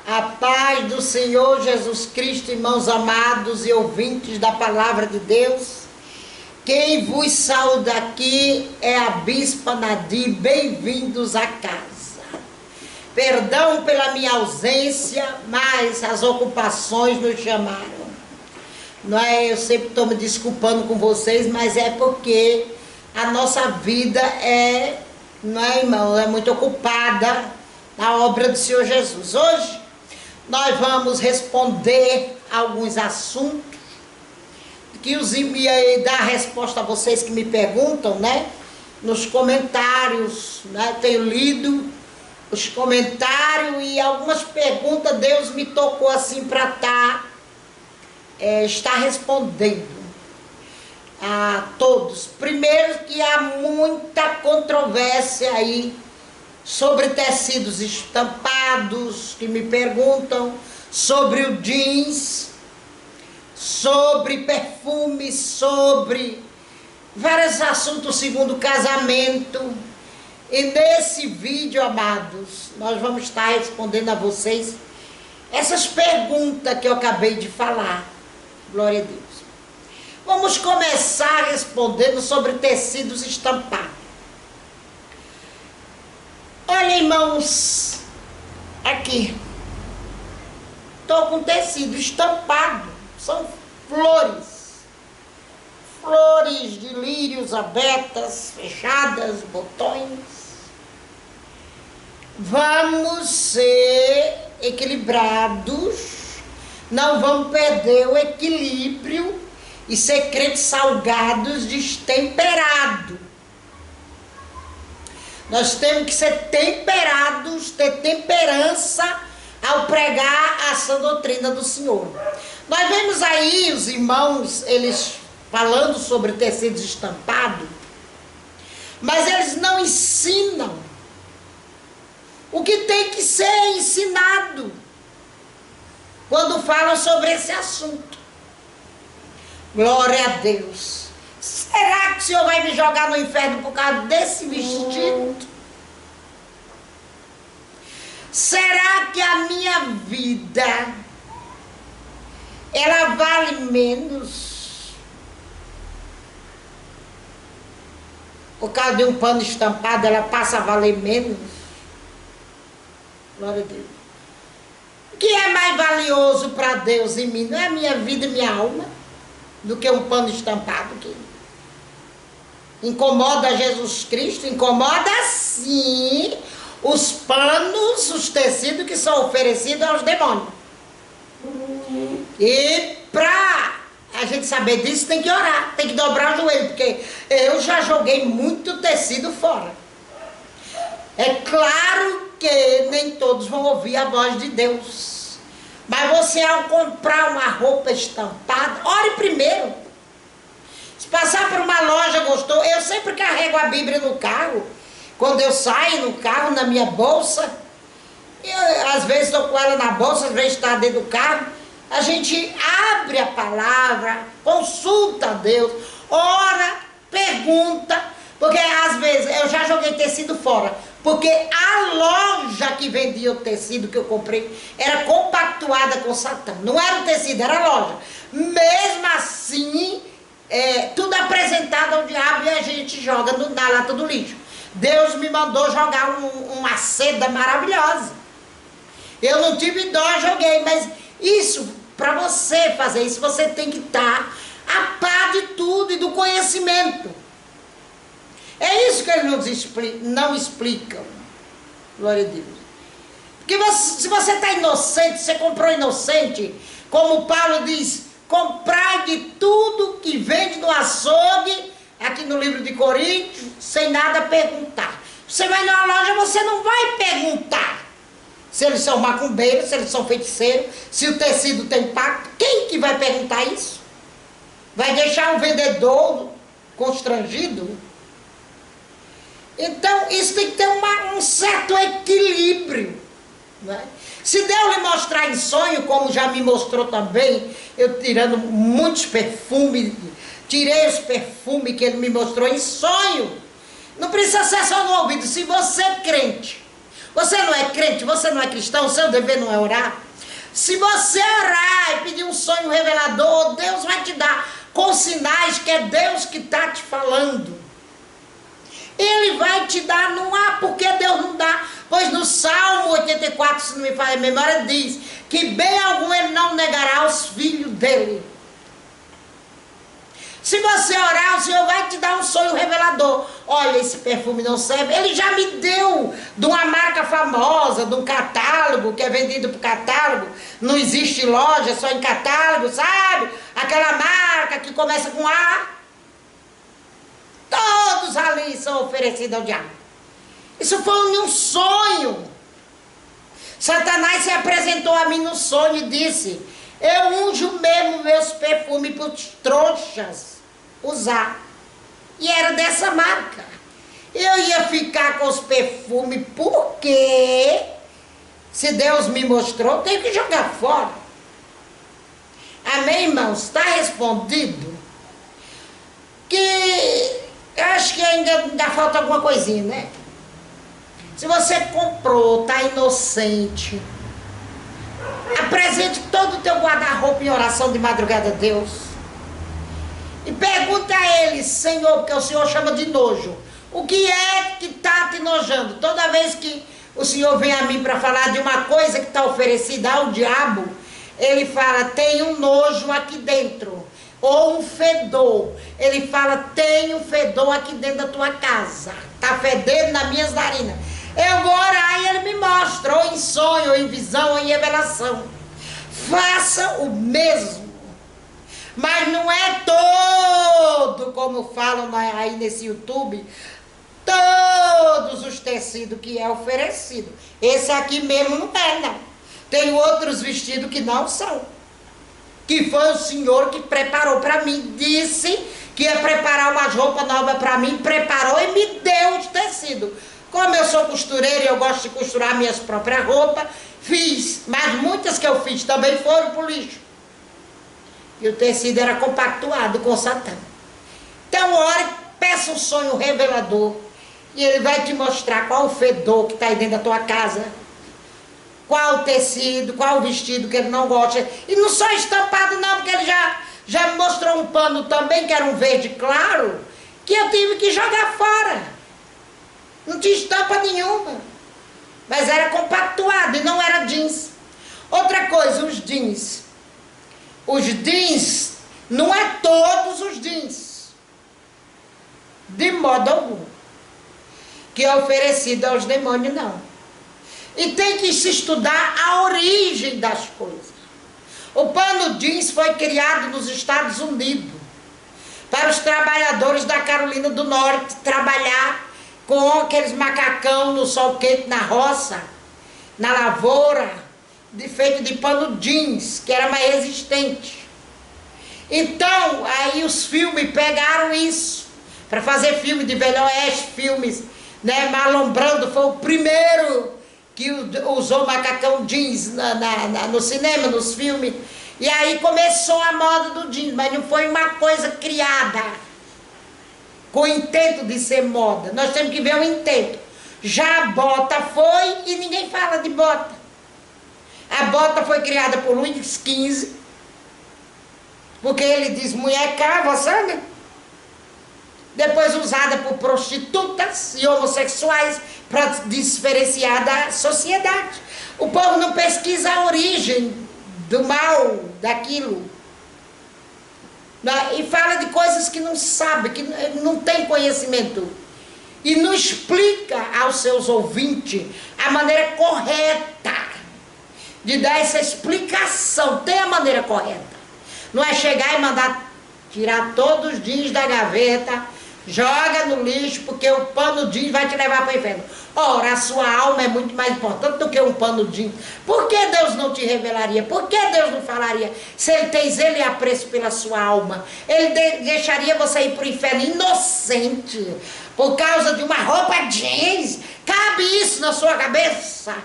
A paz do Senhor Jesus Cristo, irmãos amados e ouvintes da palavra de Deus. Quem vos saúda aqui é a Bispa Nadir, bem-vindos à casa. Perdão pela minha ausência, mas as ocupações nos chamaram. Não é, eu sempre estou me desculpando com vocês, mas é porque a nossa vida não é, irmão, é muito ocupada na obra do Senhor Jesus. Hoje nós vamos responder alguns assuntos que e dar resposta a vocês que me perguntam, né? Nos comentários, né? Tenho lido os comentários e algumas perguntas Deus me tocou assim para estar respondendo a todos. Primeiro, que há muita controvérsia aí sobre tecidos estampados, que me perguntam, sobre o jeans, sobre perfume, sobre vários assuntos segundo o casamento. E nesse vídeo, amados, nós vamos estar respondendo a vocês essas perguntas que eu acabei de falar. Glória a Deus. Vamos começar respondendo sobre tecidos estampados. Olha, irmãos, aqui, estou com tecido estampado, são flores de lírios abertas, fechadas, botões. Vamos ser equilibrados, não vamos perder o equilíbrio e ser crentes salgados, destemperados. Nós temos que ser temperados, ter temperança ao pregar a sã doutrina do Senhor. Nós vemos aí os irmãos, eles falando sobre tecidos estampados, mas eles não ensinam o que tem que ser ensinado quando falam sobre esse assunto. Glória a Deus. Será que o Senhor vai me jogar no inferno por causa desse vestido? Será que a minha vida, ela vale menos por causa de um pano estampado, ela passa a valer menos? Glória a Deus. O que é mais valioso para Deus em mim? Não é a minha vida e minha alma do que um pano estampado que incomoda Jesus Cristo? Incomoda sim os panos, os tecidos que são oferecidos aos demônios. E para a gente saber disso tem que orar, tem que dobrar o joelho, porque eu já joguei muito tecido fora. É claro que nem todos vão ouvir a voz de Deus, mas você, ao comprar uma roupa estampada, ore primeiro. Se passar por uma loja, gostou, eu sempre carrego a Bíblia no carro. Quando eu saio no carro, na minha bolsa, eu, às vezes estou com ela na bolsa, às vezes está dentro do carro, a gente abre a palavra, consulta a Deus, ora, pergunta, porque às vezes eu já joguei tecido fora, porque a loja que vendia o tecido que eu comprei era compactuada com Satã, não era o tecido, era a loja. Mesmo assim, tudo apresentado ao diabo e a gente joga na lata do lixo. Deus me mandou jogar uma seda maravilhosa. Eu não tive dó, joguei, mas isso, para você fazer isso, você tem que estar a par de tudo e do conhecimento. É isso que eles não explicam. Glória a Deus. Porque se você está inocente, você comprou inocente, como Paulo diz, comprai de tudo que vende no açougue, aqui no livro de Coríntios, sem nada perguntar. Você vai numa loja, você não vai perguntar se eles são macumbeiros, se eles são feiticeiros, se o tecido tem pacto. Quem que vai perguntar isso? Vai deixar o vendedor constrangido? Então, isso tem que ter um certo equilíbrio, né? Se Deus lhe mostrar em sonho, como já me mostrou também, eu tirando muitos perfumes, tirei os perfumes que ele me mostrou em sonho. Não precisa ser só no ouvido. Se você é crente, Você não é crente, você não é cristão, o seu dever não é orar? Se você orar e pedir um sonho revelador, Deus vai te dar com sinais que é Deus que está te falando. Ele vai te dar, não há porque Deus não dá. Pois no Salmo 84, se não me falha a memória, diz que bem algum ele não negará aos filhos dele. Se você orar, o Senhor vai te dar um sonho revelador. Olha, esse perfume não serve. Ele já me deu de uma marca famosa, de um catálogo, que é vendido por catálogo. Não existe loja, só em catálogo, sabe? Aquela marca que começa com A. Todos ali são oferecidos ao diabo. Isso foi um sonho. Satanás se apresentou a mim no sonho e disse: eu unjo mesmo meus perfumes para os trouxas usar. E era dessa marca. Eu ia ficar com os perfumes porque, se Deus me mostrou, eu tenho que jogar fora. Amém, irmãos? Está respondido? Que eu acho que ainda falta alguma coisinha, né? Se você comprou, está inocente, apresente todo o teu guarda-roupa em oração de madrugada a Deus. E pergunta a Ele: Senhor, porque o Senhor chama de nojo, o que é que está te nojando? Toda vez que o Senhor vem a mim para falar de uma coisa que está oferecida ao diabo, Ele fala: tem um nojo aqui dentro, ou um fedor. Ele fala: tem um fedor aqui dentro da tua casa, está fedendo nas minhas narinas. Eu vou orar e Ele me mostra, ou em sonho, ou em visão, ou em revelação. Faça o mesmo. Mas não é todo, como falam aí nesse YouTube, todos os tecidos que é oferecido. Esse aqui mesmo não é, não. Tem outros vestidos que não são. Que foi o Senhor que preparou para mim. Disse que ia preparar umas roupas novas para mim, preparou e me deu os tecidos. Como eu sou costureira e eu gosto de costurar minhas próprias roupas, fiz. Mas muitas que eu fiz também foram pro lixo. E o tecido era compactuado com Satã. Então, ore, peça um sonho revelador. E ele vai te mostrar qual o fedor que está aí dentro da tua casa. Qual o tecido, qual o vestido que ele não gosta. E não só estampado não, porque ele já me mostrou um pano também, que era um verde claro, que eu tive que jogar fora. Não tinha estampa nenhuma. Mas era compactuado e não era jeans. Outra coisa, os jeans. Os jeans, não é todos os jeans. De modo algum. Que é oferecido aos demônios, não. E tem que se estudar a origem das coisas. O pano jeans foi criado nos Estados Unidos. Para os trabalhadores da Carolina do Norte trabalhar com aqueles macacão no sol quente na roça, na lavoura, feito de pano jeans, que era mais resistente. Então, aí os filmes pegaram isso, para fazer filme de Velho Oeste, filmes, né, Marlon Brando foi o primeiro que usou macacão jeans no cinema, nos filmes, e aí começou a moda do jeans, mas não foi uma coisa criada com o intento de ser moda. Nós temos que ver o intento. Já a bota foi e ninguém fala de bota. A bota foi criada por Luís XV, porque ele diz mulher cava, sabe? Depois usada por prostitutas e homossexuais para diferenciar da sociedade. O povo não pesquisa a origem do mal, daquilo. E fala de coisas que não sabe, que não tem conhecimento. E não explica aos seus ouvintes a maneira correta de dar essa explicação. Tem a maneira correta. Não é chegar e mandar tirar todos os jeans da gaveta, joga no lixo, porque o pano jeans vai te levar para o inferno. Ora, a sua alma é muito mais importante do que um pano jeans. Por que Deus não te revelaria? Por que Deus não falaria? Se Ele tem zelo e apreço pela sua alma, Ele deixaria você ir para o inferno inocente, por causa de uma roupa jeans? Cabe isso na sua cabeça?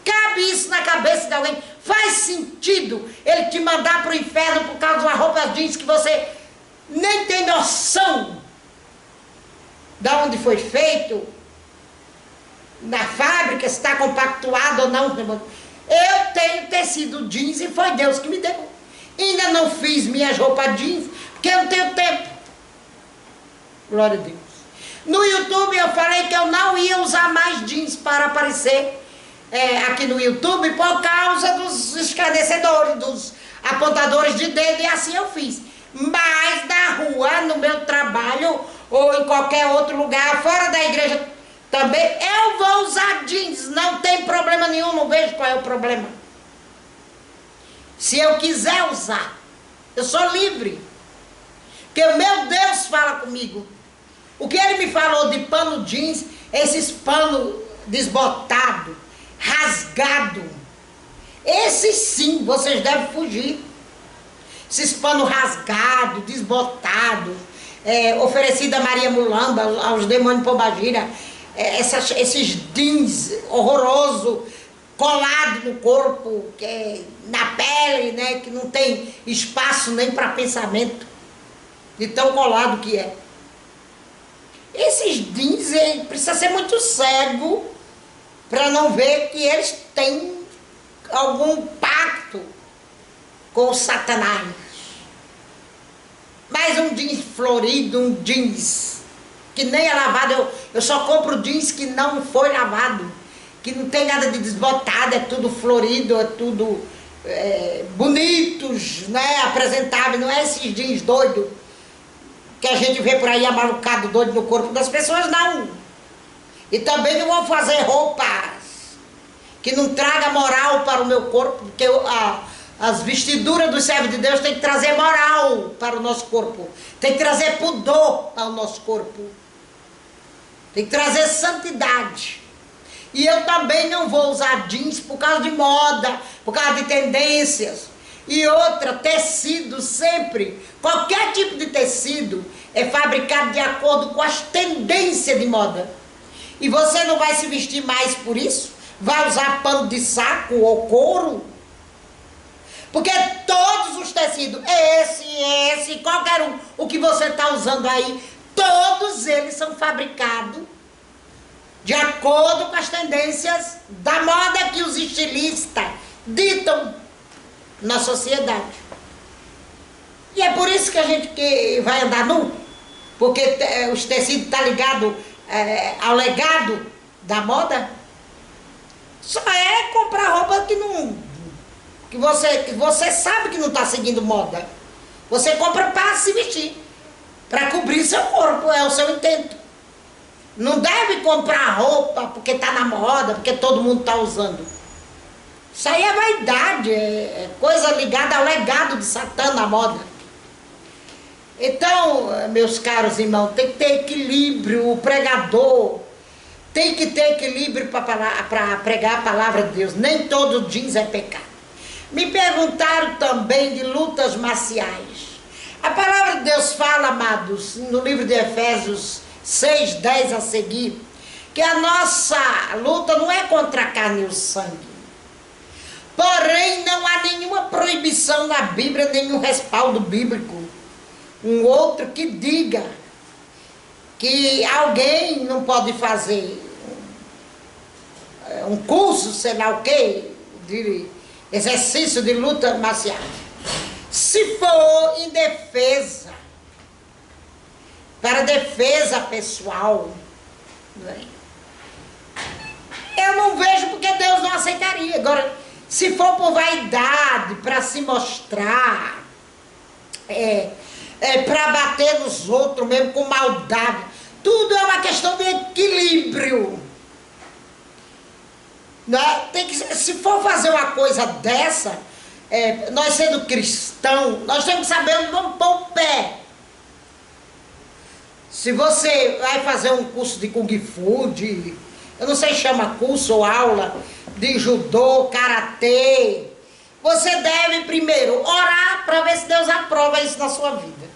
Cabe isso na cabeça de alguém? Faz sentido Ele te mandar para o inferno por causa de uma roupa jeans que você nem tem noção de onde foi feito? na fábrica, se está compactuado ou não. Eu tenho tecido jeans e foi Deus que me deu. Ainda não fiz minhas roupas jeans, porque eu não tenho tempo. Glória a Deus. No YouTube eu falei que eu não ia usar mais jeans para aparecer aqui no YouTube por causa dos esclarecedores, dos apontadores de dedo, e assim eu fiz. Mas na rua, no meu trabalho, ou em qualquer outro lugar, fora da igreja também, eu vou usar jeans, não tem problema nenhum, não vejo qual é o problema. Se eu quiser usar, eu sou livre. Porque o meu Deus fala comigo. O que ele me falou de pano jeans, esses panos desbotados, rasgados, esses sim, vocês devem fugir. Esses panos rasgados, desbotados, oferecido a Maria Mulamba, aos demônios pombagira, esses jeans horrorosos, colado no corpo, na pele, né, que não tem espaço nem para pensamento, de tão colado que é. Esses jeans, precisa ser muito cego para não ver que eles têm algum pacto com o Satanás. Mas um jeans florido, um jeans que nem é lavado, eu só compro jeans que não foi lavado, que não tem nada de desbotado, é tudo florido, é tudo bonitos, né, apresentável, não é esses jeans doidos que a gente vê por aí amalucado, doido no corpo das pessoas, não. E também não vou fazer roupas que não traga moral para o meu corpo, porque as vestiduras dos servos de Deus tem que trazer moral para o nosso corpo, tem que trazer pudor para o nosso corpo, tem que trazer santidade. E eu também não vou usar jeans por causa de moda, por causa de tendências. E outra, tecido sempre, qualquer tipo de tecido é fabricado de acordo com as tendências de moda. E você não vai se vestir mais por isso? Vai usar pano de saco ou couro? Porque todos os tecidos, esse, qualquer um, o que você está usando aí, todos eles são fabricados de acordo com as tendências da moda que os estilistas ditam na sociedade. E é por isso que a gente vai andar nu, porque os tecidos estão ligados ao legado da moda. Só é comprar roupa que você sabe que não está seguindo moda. Você compra para se vestir, para cobrir seu corpo, é o seu intento. Não deve comprar roupa porque está na moda, porque todo mundo está usando. Isso aí é vaidade, é coisa ligada ao legado de Satã na moda. Então, meus caros irmãos, tem que ter equilíbrio, o pregador tem que ter equilíbrio para pregar a palavra de Deus. Nem todo jeans é pecado. Me perguntaram também de lutas marciais. A palavra de Deus fala, amados, no livro de Efésios 6, 10 a seguir, que a nossa luta não é contra a carne e o sangue. Porém, não há nenhuma proibição na Bíblia, nenhum respaldo bíblico. Um outro que diga que alguém não pode fazer um curso, sei lá o quê, de exercício de luta marcial. Se for em defesa, para defesa pessoal, né? Eu não vejo porque Deus não aceitaria. Agora, se for por vaidade, para se mostrar, para bater nos outros mesmo com maldade, tudo é uma questão de equilíbrio. Né? Se for fazer uma coisa dessa, nós sendo cristãos, nós temos que saber onde vamos pôr o pé. Se você vai fazer um curso de Kung Fu, eu não sei se chama curso ou aula, de judô, karatê, você deve primeiro orar para ver se Deus aprova isso na sua vida.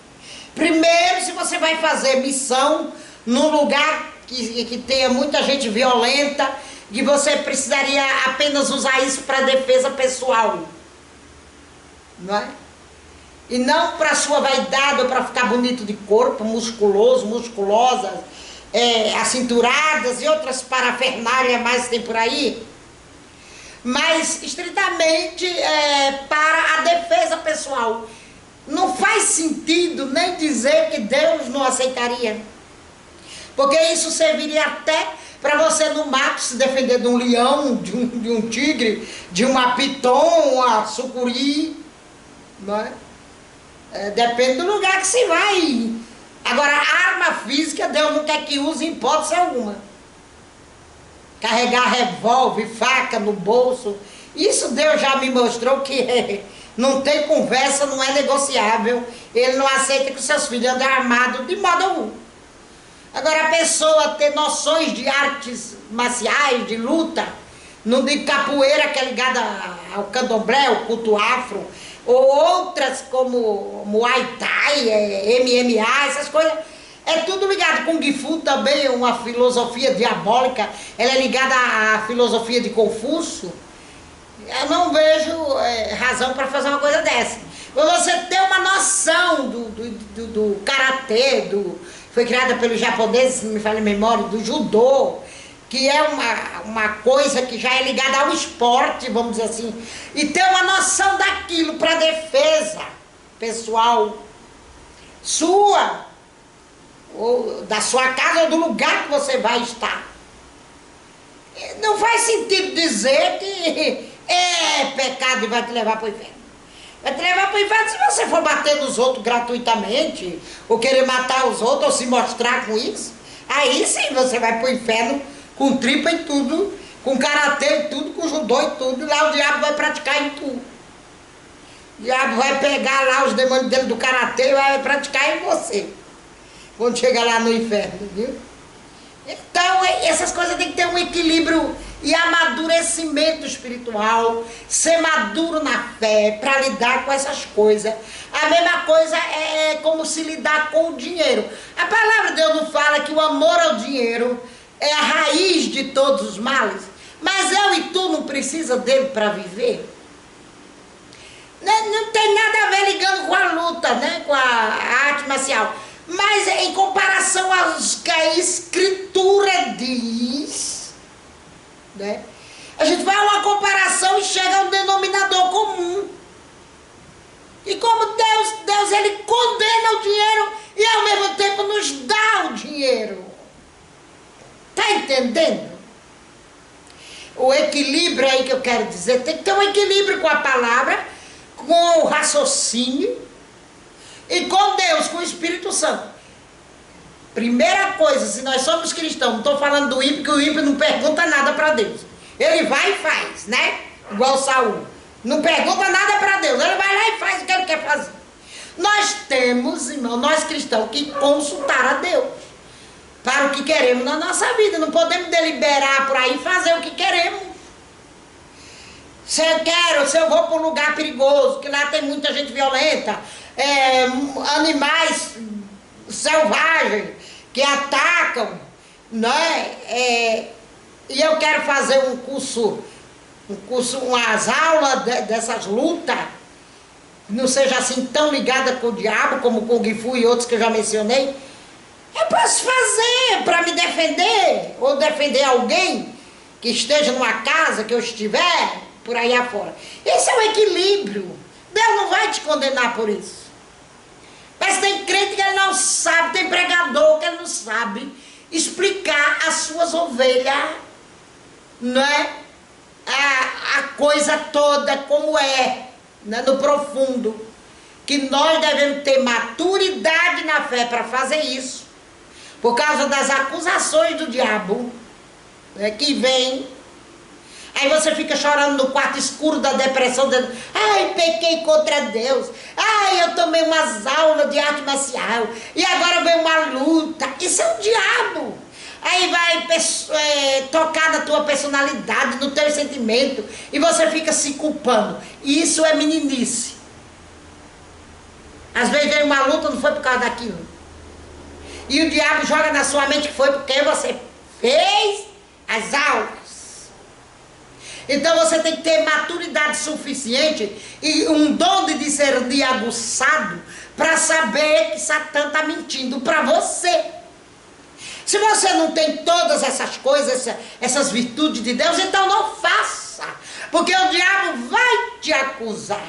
Primeiro, se você vai fazer missão num lugar que tenha muita gente violenta, que você precisaria apenas usar isso para defesa pessoal, não é? E não para sua vaidade ou para ficar bonito de corpo, musculoso, musculosa, acinturadas e outras parafernálias mais tem por aí, mas estritamente para a defesa pessoal. Não faz sentido nem dizer que Deus não aceitaria, porque isso serviria até para você no mato se defender de um leão, de um tigre, de uma piton, uma sucuri, não é? Depende do lugar que se vai. Agora, arma física, Deus não quer que use em hipótese alguma. Carregar revólver, faca no bolso, isso Deus já me mostrou que não tem conversa, não é negociável. Ele não aceita que seus filhos andem armados de modo algum. Agora, a pessoa ter noções de artes marciais, de luta, não de capoeira que é ligada ao candomblé, ao culto afro, ou outras como Muay Thai, MMA, essas coisas, é tudo ligado. Kung Fu também é uma filosofia diabólica, ela é ligada à filosofia de Confúcio. Eu não vejo razão para fazer uma coisa dessa. Você ter uma noção do karatê, foi criada pelos japoneses, se não me falha a memória, do judô, que é uma coisa que já é ligada ao esporte, vamos dizer assim, e ter uma noção daquilo para defesa pessoal sua, ou da sua casa, ou do lugar que você vai estar. Não faz sentido dizer que é pecado e vai te levar para o inferno. Vai te levar para o inferno se você for bater nos outros gratuitamente, ou querer matar os outros, ou se mostrar com isso. Aí sim você vai para o inferno com tripa e tudo, com karatê e tudo, com judô e tudo. Lá o diabo vai praticar em tudo. O diabo vai pegar lá os demônios dele do karatê e vai praticar em você, quando chegar lá no inferno, viu? Então, essas coisas tem que ter um equilíbrio e amadurecimento espiritual, ser maduro na fé para lidar com essas coisas. A mesma coisa é como se lidar com o dinheiro. A palavra de Deus não fala que o amor ao dinheiro é a raiz de todos os males, mas eu e tu não precisa dele para viver. Não tem nada a ver ligando com a luta, né? Com a arte marcial. Mas em comparação aos que a Escritura diz, né? A gente vai a uma comparação e chega a um denominador comum. E como Deus ele condena o dinheiro e ao mesmo tempo nos dá o dinheiro. Tá entendendo? O equilíbrio aí que eu quero dizer, tem que ter um equilíbrio com a palavra, com o raciocínio, e com Deus, com o Espírito Santo. Primeira coisa, se nós somos cristãos, não estou falando do ímpio, que o ímpio não pergunta nada para Deus. Ele vai e faz, né? Igual Saul. Não pergunta nada para Deus, ele vai lá e faz o que ele quer fazer. Nós temos, irmão, nós cristãos, que consultar a Deus para o que queremos na nossa vida. Não podemos deliberar por aí e fazer o que queremos. Se eu vou para um lugar perigoso, que lá tem muita gente violenta, animais selvagens que atacam, né? E eu quero fazer um curso, umas aulas dessas lutas, não seja assim tão ligada com o diabo como o Kung Fu e outros que eu já mencionei. Eu posso fazer para me defender, ou defender alguém que esteja numa casa que eu estiver por aí afora. Esse é o equilíbrio. Deus não vai te condenar por isso. Mas tem crente que ele não sabe, tem pregador que ele não sabe explicar às suas ovelhas, não é? A coisa toda como é, né? No profundo. Que nós devemos ter maturidade na fé para fazer isso. Por causa das acusações do diabo, né, que vem. Aí você fica chorando no quarto escuro da depressão, dizendo: ai, pequei contra Deus. Ai, eu tomei umas aulas de arte marcial. E agora vem uma luta. Isso é o diabo. Aí vai tocar na tua personalidade, no teu sentimento. E você fica se culpando. Isso é meninice. Às vezes vem uma luta, não foi por causa daquilo. E o diabo joga na sua mente que foi porque você fez as aulas. Então você tem que ter maturidade suficiente e um dom de discernir aguçado para saber que Satã está mentindo para você. Se você não tem todas essas coisas, essas virtudes de Deus, então não faça. Porque o diabo vai te acusar.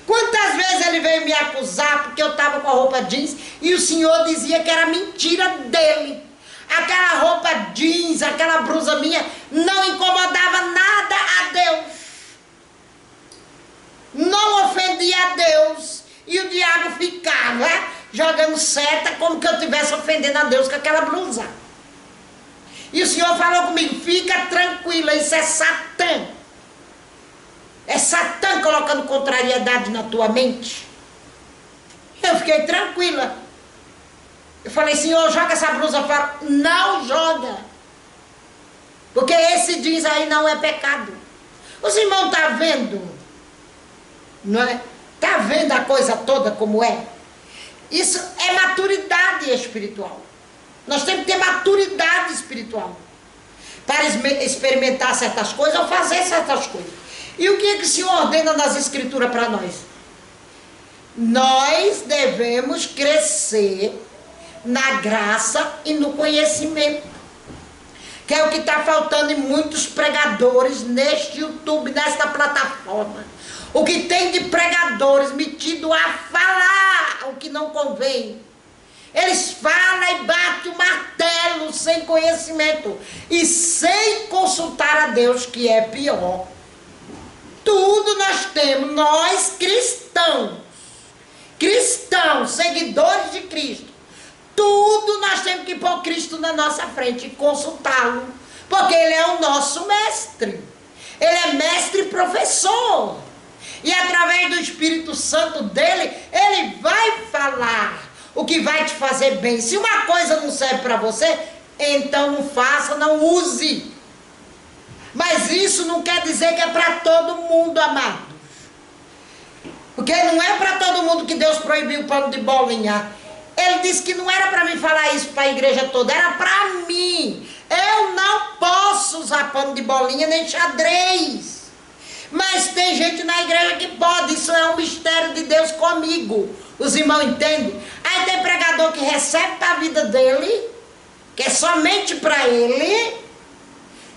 Quantas vezes ele veio me acusar porque eu estava com a roupa jeans e o Senhor dizia que era mentira dele. Aquela roupa jeans, aquela blusa minha não incomodava nada a Deus. Não ofendia a Deus. E o diabo ficava jogando seta como que eu estivesse ofendendo a Deus com aquela blusa. E o Senhor falou comigo, fica tranquila, isso é Satã. É Satã colocando contrariedade na tua mente. Eu fiquei tranquila. Eu falei, Senhor, joga essa blusa fora. Não joga. Porque esse jeans aí não é pecado. Os irmãos estão vendo? Não é? Está vendo a coisa toda como é? Isso é maturidade espiritual. Nós temos que ter maturidade espiritual para experimentar certas coisas ou fazer certas coisas. E o que é que o Senhor ordena nas Escrituras para nós? Nós devemos crescer na graça e no conhecimento. Que é o que está faltando em muitos pregadores neste YouTube, nesta plataforma. O que tem de pregadores metido a falar o que não convém. Eles falam e batem o martelo sem conhecimento e sem consultar a Deus, que é pior. Tudo nós temos, nós cristãos, seguidores de Cristo, tudo nós temos que pôr Cristo na nossa frente e consultá-lo, porque Ele é o nosso mestre, Ele é mestre e professor, e através do Espírito Santo dele, Ele vai falar o que vai te fazer bem. Se uma coisa não serve para você, então não faça, não use. Mas isso não quer dizer que é para todo mundo, amados. Porque não é para todo mundo que Deus proibiu o pano de bolinha. Ele disse que não era para mim falar isso para a igreja toda, era para mim. Eu não posso usar pano de bolinha nem xadrez. Mas tem gente na igreja que pode, isso é um mistério de Deus comigo. Os irmãos entendem? Aí tem pregador que recebe para a vida dele, que é somente para ele,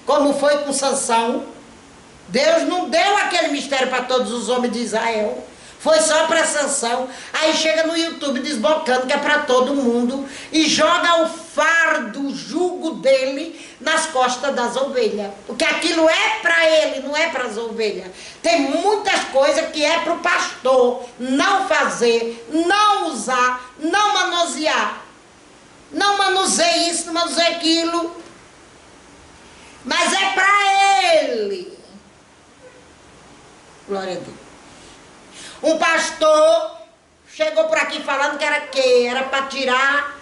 como foi com Sansão. Deus não deu aquele mistério para todos os homens de Israel, foi só para Sansão. Aí chega no YouTube desbocando que é para todo mundo e joga o fardo, o jugo dele nas costas das ovelhas, porque aquilo é para ele, não é para as ovelhas. Tem muitas coisas que é para o pastor não fazer, não usar, não manusear. Não manuseie isso, não manuseie aquilo, mas é para ele. Glória a Deus. Um pastor chegou por aqui falando que era para tirar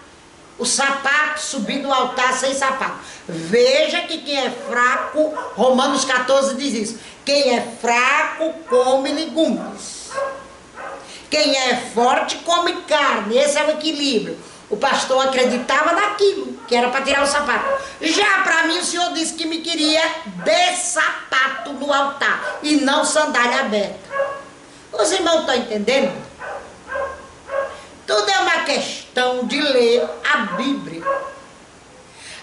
o sapato, subir no altar sem sapato. Veja que quem é fraco, Romanos 14 diz isso, quem é fraco come legumes, quem é forte come carne, esse é o equilíbrio. O pastor acreditava naquilo, que era para tirar o sapato. Já para mim o Senhor disse que me queria de sapato no altar e não sandália aberta. Os irmãos estão entendendo? Tudo é uma questão de ler a Bíblia.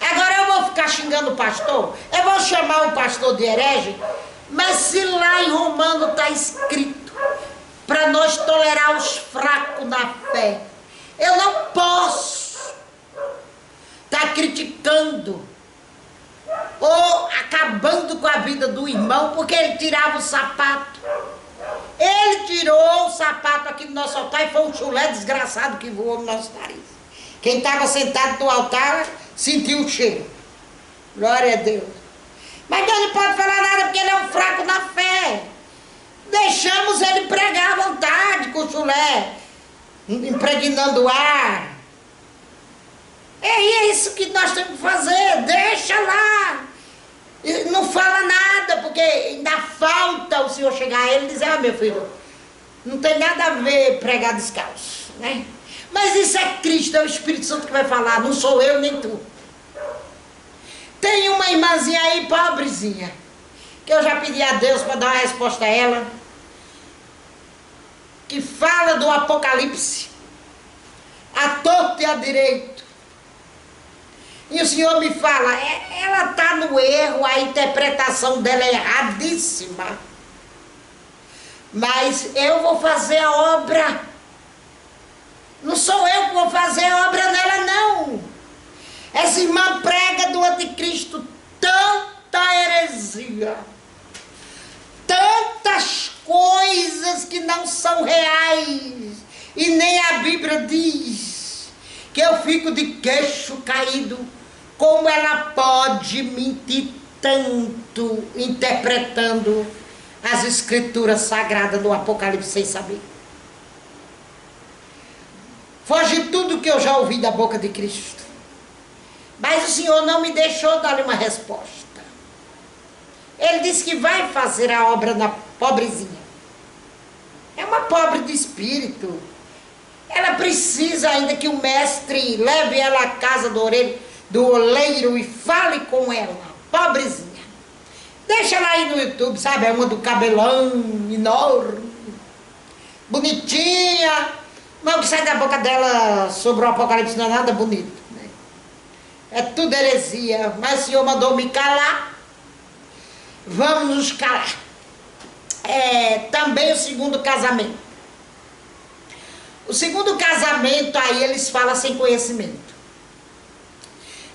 Agora eu vou ficar xingando o pastor? Eu vou chamar o pastor de herege? Mas se lá em Romano está escrito para nós tolerar os fracos na fé, eu não posso estar criticando ou acabando com a vida do irmão porque ele tirava o sapato. Ele tirou o sapato aqui do nosso altar e foi um chulé desgraçado que voou no nosso nariz. Quem estava sentado no altar sentiu o cheiro. Glória a Deus. Mas Deus não pode falar nada porque ele é um fraco na fé. Deixamos ele pregar à vontade com o chulé, impregnando o ar. É isso que nós temos que fazer. Deixa lá. Não fala nada, porque ainda falta o Senhor chegar a ele e dizer, meu filho, não tem nada a ver pregar descalço, né? Mas isso é Cristo, é o Espírito Santo que vai falar, não sou eu nem tu. Tem uma irmãzinha aí, pobrezinha, que eu já pedi a Deus para dar uma resposta a ela, que fala do Apocalipse, à torta e à direito. E o Senhor me fala, ela está no erro, a interpretação dela é erradíssima. Mas eu vou fazer a obra. Não sou eu que vou fazer a obra nela, não. Essa irmã prega do anticristo tanta heresia, tantas coisas que não são reais, e nem a Bíblia diz, que eu fico de queixo caído. Como ela pode mentir tanto interpretando as escrituras sagradas do Apocalipse sem saber? Foge tudo que eu já ouvi da boca de Cristo. Mas o Senhor não me deixou dar-lhe uma resposta. Ele disse que vai fazer a obra na pobrezinha. É uma pobre de espírito. Ela precisa ainda que o mestre leve ela à casa do oleiro e fale com ela. Pobrezinha. Deixa ela aí no YouTube, sabe? É uma do cabelão enorme, bonitinha. Mas o que sai da boca dela sobre o Apocalipse não é nada bonito, né? É tudo heresia. Mas o Senhor mandou me calar. Vamos nos calar. Também o segundo casamento. O segundo casamento, aí eles falam sem conhecimento.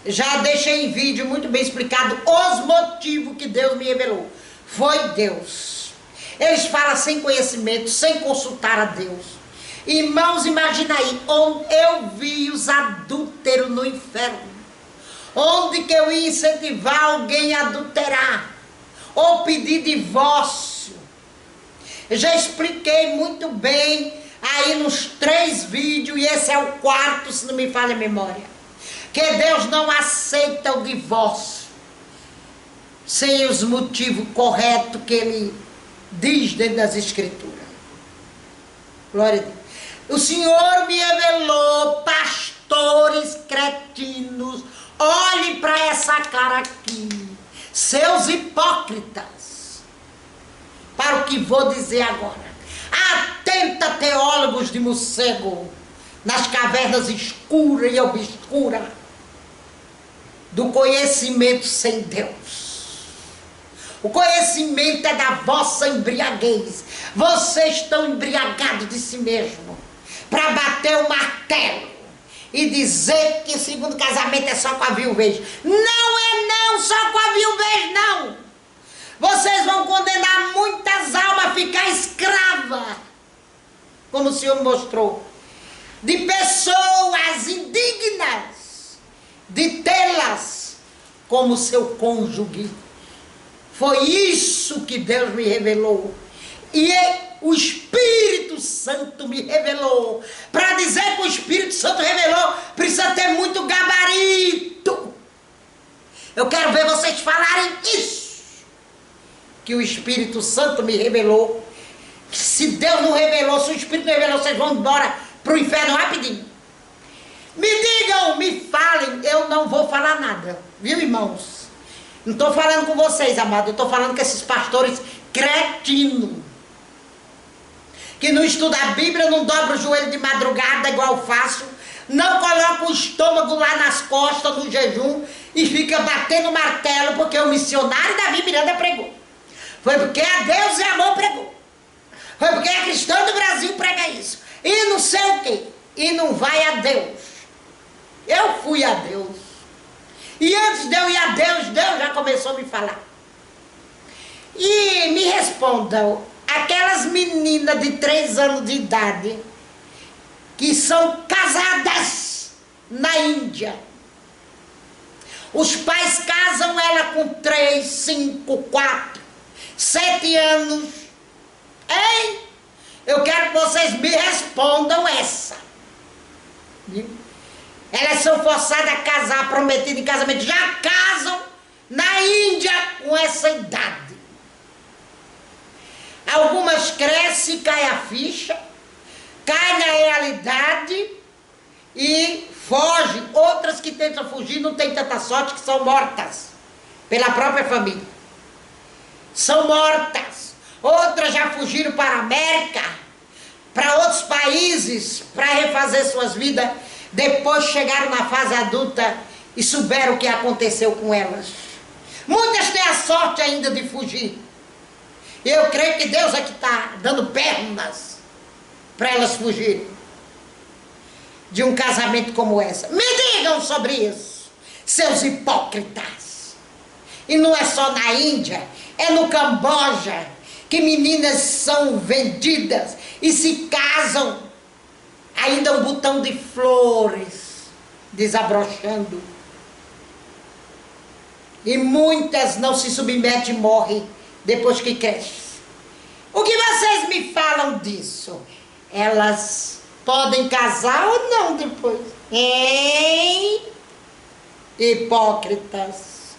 Já deixei em vídeo muito bem explicado os motivos que Deus me revelou. Foi Deus. Eles falam sem conhecimento, sem consultar a Deus. Irmãos, imagina aí, onde eu vi os adúlteros no inferno. Onde que eu ia incentivar alguém a adulterar? Ou pedir divórcio? Eu já expliquei muito bem aí nos 3 vídeos, e esse é o 4, se não me falha a memória. Que Deus não aceita o divórcio sem os motivos corretos que Ele diz dentro das Escrituras. Glória a Deus. O Senhor me revelou, pastores cretinos, olhem para essa cara aqui, seus hipócritas, para o que vou dizer agora. Atenta, teólogos de morcego, nas cavernas escuras e obscuras do conhecimento sem Deus. O conhecimento é da vossa embriaguez. Vocês estão embriagados de si mesmo, para bater o martelo e dizer que o segundo casamento é só com a viuvez. Não é não, só com a viuvez não. Vocês vão condenar muitas almas a ficar escrava, como o Senhor mostrou, de pessoas indignas de tê-las como seu cônjuge. Foi isso que Deus me revelou. E o Espírito Santo me revelou. Para dizer que o Espírito Santo revelou, precisa ter muito gabarito. Eu quero ver vocês falarem isso. Que o Espírito Santo me revelou. Se Deus não revelou, se o Espírito não revelou, vocês vão embora para o inferno rapidinho. Me digam, me falem, eu não vou falar nada. Viu, irmãos? Não estou falando com vocês, amados. Eu estou falando com esses pastores cretinos, que não estuda a Bíblia, não dobra o joelho de madrugada igual eu faço, não coloca o estômago lá nas costas no jejum e fica batendo martelo porque o missionário Davi Miranda pregou. Foi porque a Deus e Amor pregou. Foi porque a Cristã do Brasil prega isso. E não sei o quê. E não vai a Deus. Eu fui a Deus. E antes de eu ir a Deus, Deus já começou a me falar. E me respondam, aquelas meninas de 3 anos de idade que são casadas na Índia. Os pais casam ela com 3, 5, 4, 7 anos. Hein? Eu quero que vocês me respondam essa. Viu? Elas são forçadas a casar, prometidas em casamento. Já casam na Índia com essa idade. Algumas crescem, cai a ficha, cai na realidade e fogem. Outras que tentam fugir não têm tanta sorte, que são mortas pela própria família. São mortas. Outras já fugiram para a América, para outros países, para refazer suas vidas. Depois chegaram na fase adulta e souberam o que aconteceu com elas. Muitas têm a sorte ainda de fugir. E eu creio que Deus é que está dando pernas para elas fugirem de um casamento como essa. Me digam sobre isso, seus hipócritas. E não é só na Índia, é no Camboja que meninas são vendidas e se casam, ainda um botão de flores desabrochando. E muitas não se submetem e morrem depois que crescem. O que vocês me falam disso? Elas podem casar ou não depois? Hein? Hipócritas.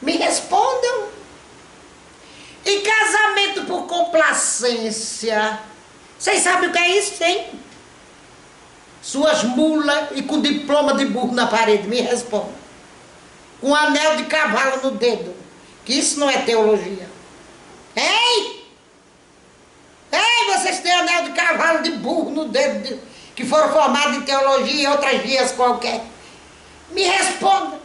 Me respondam. E casamento por complacência? Vocês sabem o que é isso, hein? Suas mulas e com diploma de burro na parede, me respondam. Com anel de cavalo no dedo, que isso não é teologia. Ei! Ei, vocês têm anel de cavalo de burro no dedo, que foram formados em teologia e outras vias qualquer. Me responda.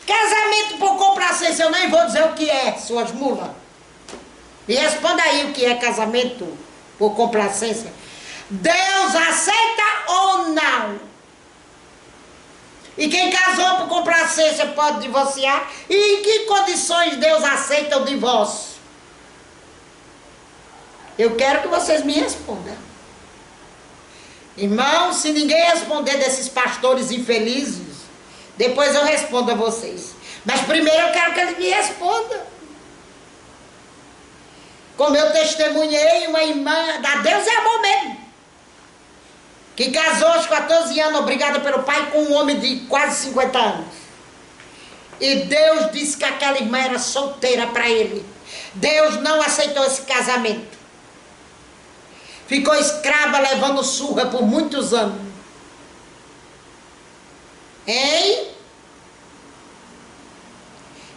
Casamento por complacência, eu nem vou dizer o que é, suas mulas. Me responda aí o que é casamento por complacência. Deus aceita ou não? E quem casou por complacência pode divorciar? E em que condições Deus aceita o divórcio? Eu quero que vocês me respondam. Irmãos, se ninguém responder desses pastores infelizes, depois eu respondo a vocês. Mas primeiro eu quero que eles me respondam. Como eu testemunhei, uma irmã da Deus é amor mesmo, que casou aos 14 anos, obrigada pelo pai, com um homem de quase 50 anos. E Deus disse que aquela irmã era solteira para ele. Deus não aceitou esse casamento. Ficou escrava levando surra por muitos anos. Hein?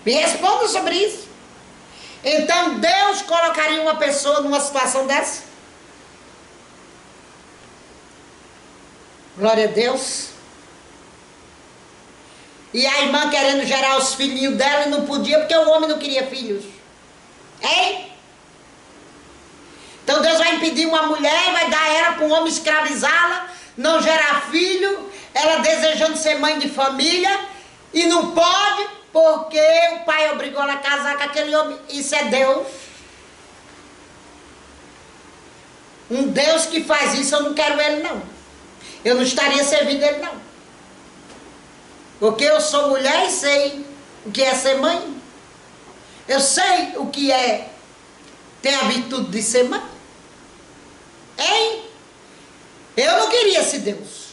Me responda sobre isso. Então Deus colocaria uma pessoa numa situação dessa? Glória a Deus. E a irmã querendo gerar os filhinhos dela e não podia porque o homem não queria filhos. Hein? Então Deus vai impedir uma mulher e vai dar ela para um homem escravizá-la, não gerar filho, ela desejando ser mãe de família e não pode porque o pai obrigou ela a casar com aquele homem. Isso é Deus. Um Deus que faz isso, eu não quero ele não. Eu não estaria servindo ele não. Porque eu sou mulher e sei o que é ser mãe. Eu sei o que é ter a virtude de ser mãe. Hein? Eu não queria esse Deus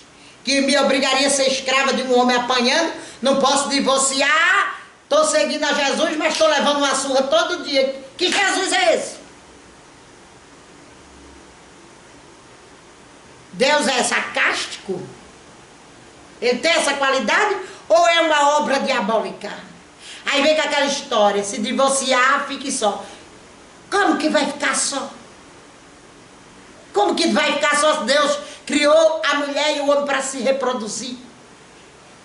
que me obrigaria a ser escrava de um homem apanhando. Não posso divorciar. Estou seguindo a Jesus, mas estou levando uma surra todo dia. Que Jesus é esse? Deus é sarcástico? Ele tem essa qualidade? Ou é uma obra diabólica? Aí vem com aquela história, se divorciar, fique só. Como que vai ficar só? Como que vai ficar só se Deus criou a mulher e o homem para se reproduzir?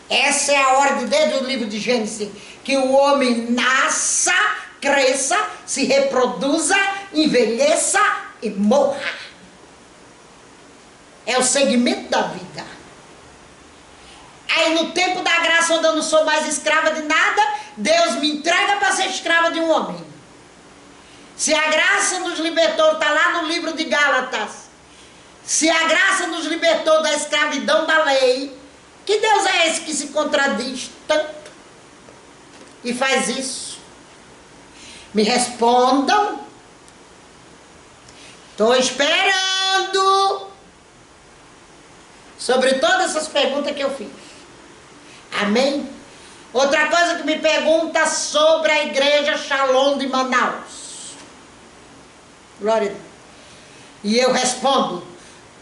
Essa é a ordem desde o livro de Gênesis, que o homem nasça, cresça, se reproduza, envelheça e morra. É o segmento da vida. Aí no tempo da graça, onde eu não sou mais escrava de nada, Deus me entrega para ser escrava de um homem. Se a graça nos libertou, está lá no livro de Gálatas, se a graça nos libertou da escravidão da lei, que Deus é esse que se contradiz tanto e faz isso? Me respondam. Estou esperando sobre todas essas perguntas que eu fiz. Amém? Outra coisa que me pergunta sobre a igreja Shalom de Manaus. Glória a Deus. E eu respondo: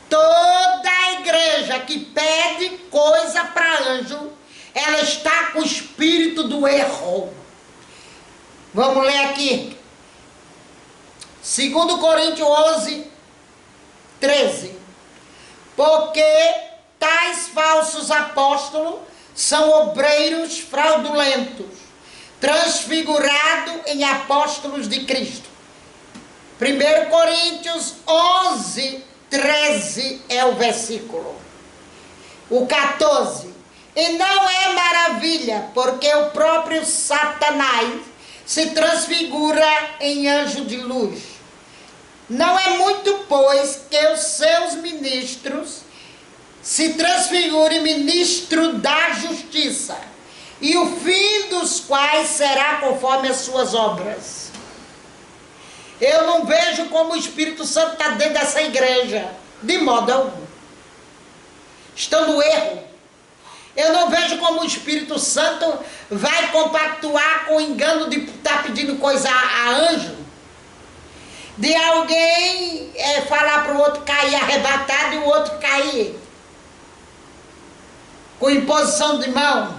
toda a igreja que pede coisa para anjo, ela está com o espírito do erro. Vamos ler aqui. 2 Coríntios 11, 13. Porque tais falsos apóstolos são obreiros fraudulentos, transfigurados em apóstolos de Cristo. 1 Coríntios 11, 13 é o versículo. O 14. E não é maravilha, porque o próprio Satanás se transfigura em anjo de luz. Não é muito, pois, que os seus ministros se transfigurem em ministro da justiça, e o fim dos quais será conforme as suas obras. Eu não vejo como o Espírito Santo está dentro dessa igreja, de modo algum. Estão no erro. Eu não vejo como o Espírito Santo vai compactuar com o engano de estar pedindo coisa a anjo. De alguém falar para o outro cair arrebatado e o outro cair com imposição de mão.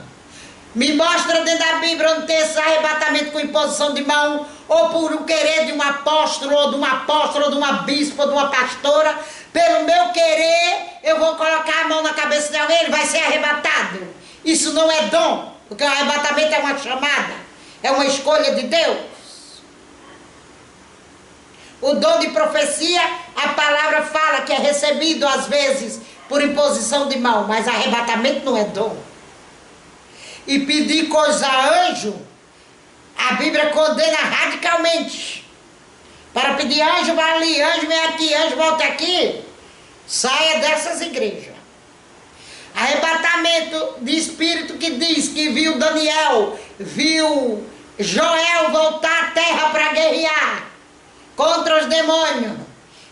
Me mostra dentro da Bíblia onde tem esse arrebatamento com imposição de mão, ou por um querer de um apóstolo, ou de uma apóstola, ou de uma bispa, ou de uma pastora. Pelo meu querer, eu vou colocar a mão na cabeça de alguém, ele vai ser arrebatado. Isso não é dom, porque o arrebatamento é uma chamada, é uma escolha de Deus. O dom de profecia, a palavra fala que é recebido às vezes por imposição de mão, mas arrebatamento não é dom. E pedir coisa a anjo, a Bíblia condena radicalmente. Para pedir anjo, vai ali, anjo vem aqui, anjo volta aqui. Saia dessas igrejas. Arrebatamento de espírito que diz que viu Daniel, viu Joel voltar à terra para guerrear contra os demônios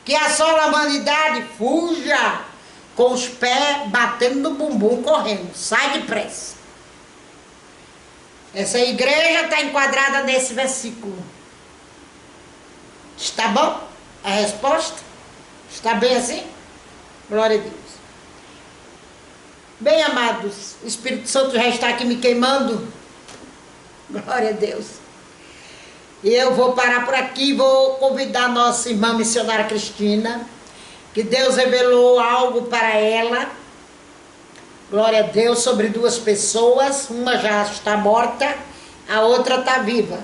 que assolam a humanidade. Fuja com os pés batendo no bumbum, correndo. Sai depressa. Essa igreja está enquadrada nesse versículo. Está bom a resposta? Está bem assim? Glória a Deus. Bem, amados, o Espírito Santo já está aqui me queimando. Glória a Deus. E eu vou parar por aqui, vou convidar a nossa irmã missionária Cristina, que Deus revelou algo para ela. Glória a Deus, sobre duas pessoas, uma já está morta, a outra está viva.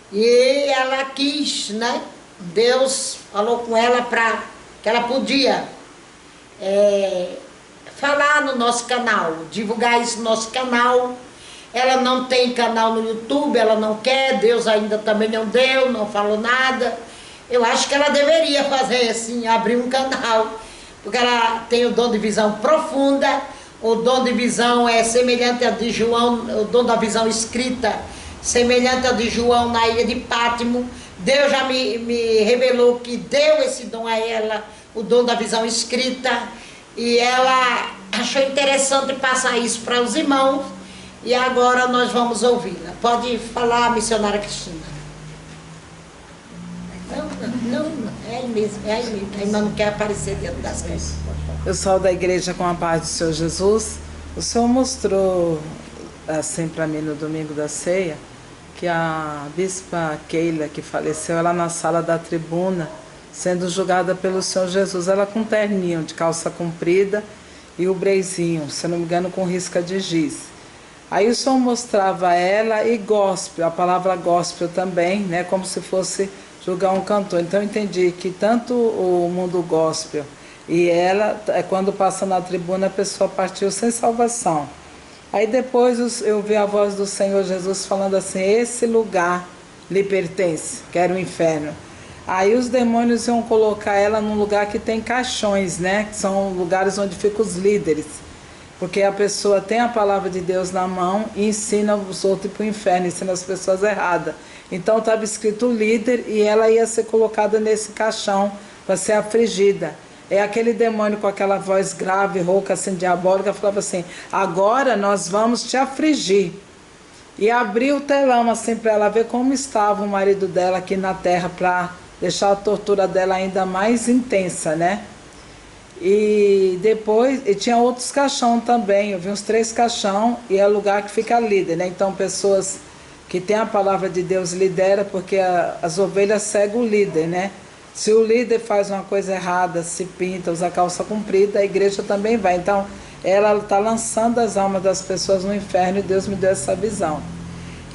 E ela quis, né? Deus falou com ela para que ela podia falar no nosso canal, divulgar isso no nosso canal. Ela não tem canal no YouTube, ela não quer, Deus ainda também não deu, não falou nada. Eu acho que ela deveria fazer assim, abrir um canal, porque ela tem o dom de visão profunda, o dom de visão é semelhante ao de João, o dom da visão escrita, semelhante ao de João na ilha de Pátimo. Deus já me revelou que deu esse dom a ela, o dom da visão escrita, e ela achou interessante passar isso para os irmãos, e agora nós vamos ouvi-la. Pode falar, missionária Cristina. Não, é aí mesmo, é aí mesmo. A irmã não quer aparecer dentro das coisas. Pessoal da igreja, com a paz do Senhor Jesus, o Senhor mostrou assim para mim no domingo da ceia, que a bispa Keila, que faleceu, ela na sala da tribuna, sendo julgada pelo Senhor Jesus, ela com um terninho de calça comprida e o breizinho, se não me engano, com risca de giz. Aí o Senhor mostrava ela e gospel, a palavra gospel também, né, como se fosse julgar um cantor. Então eu entendi que tanto o mundo gospel e ela, quando passa na tribuna, a pessoa partiu sem salvação. Aí depois eu vi a voz do Senhor Jesus falando assim: esse lugar lhe pertence, que era o inferno. Aí os demônios iam colocar ela num lugar que tem caixões, né? Que são lugares onde ficam os líderes. Porque a pessoa tem a palavra de Deus na mão e ensina os outros para o inferno, ensina as pessoas erradas. Então estava escrito líder e ela ia ser colocada nesse caixão para ser afligida. É aquele demônio com aquela voz grave, rouca, assim, diabólica, falava assim: agora nós vamos te afligir. E abriu o telão assim para ela ver como estava o marido dela aqui na terra, para deixar a tortura dela ainda mais intensa, né? E depois, e tinha outros caixão também, eu vi uns 3 caixão, e é o lugar que fica líder, né? Então pessoas que têm a palavra de Deus lidera, porque as ovelhas seguem o líder, né? Se o líder faz uma coisa errada, se pinta, usa calça comprida, a igreja também vai. Então ela está lançando as almas das pessoas no inferno e Deus me deu essa visão.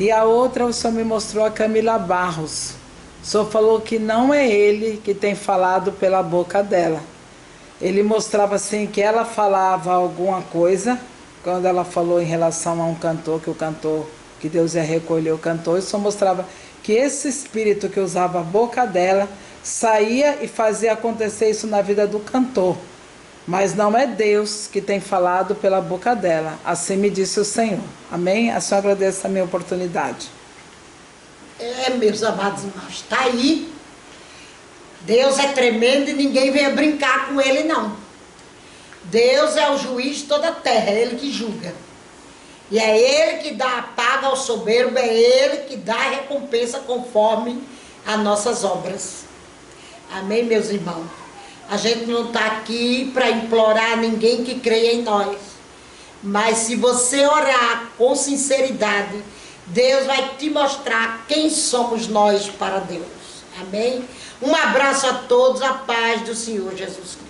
E a outra, o Senhor me mostrou a Camila Barros. O Senhor falou que não é ele que tem falado pela boca dela. Ele mostrava assim que ela falava alguma coisa, quando ela falou em relação a um cantor, que o cantor, que Deus ia recolher o cantor, e só mostrava que esse espírito que usava a boca dela saía e fazia acontecer isso na vida do cantor. Mas não é Deus que tem falado pela boca dela. Assim me disse o Senhor. Amém? A senhora agradece a minha oportunidade. Meus amados irmãos, está aí. Deus é tremendo e ninguém venha brincar com ele, não. Deus é o juiz de toda a terra, é ele que julga. E é ele que dá a paga ao soberbo, é ele que dá a recompensa conforme as nossas obras. Amém, meus irmãos? A gente não está aqui para implorar ninguém que creia em nós. Mas se você orar com sinceridade, Deus vai te mostrar quem somos nós para Deus. Amém? Um abraço a todos, a paz do Senhor Jesus Cristo.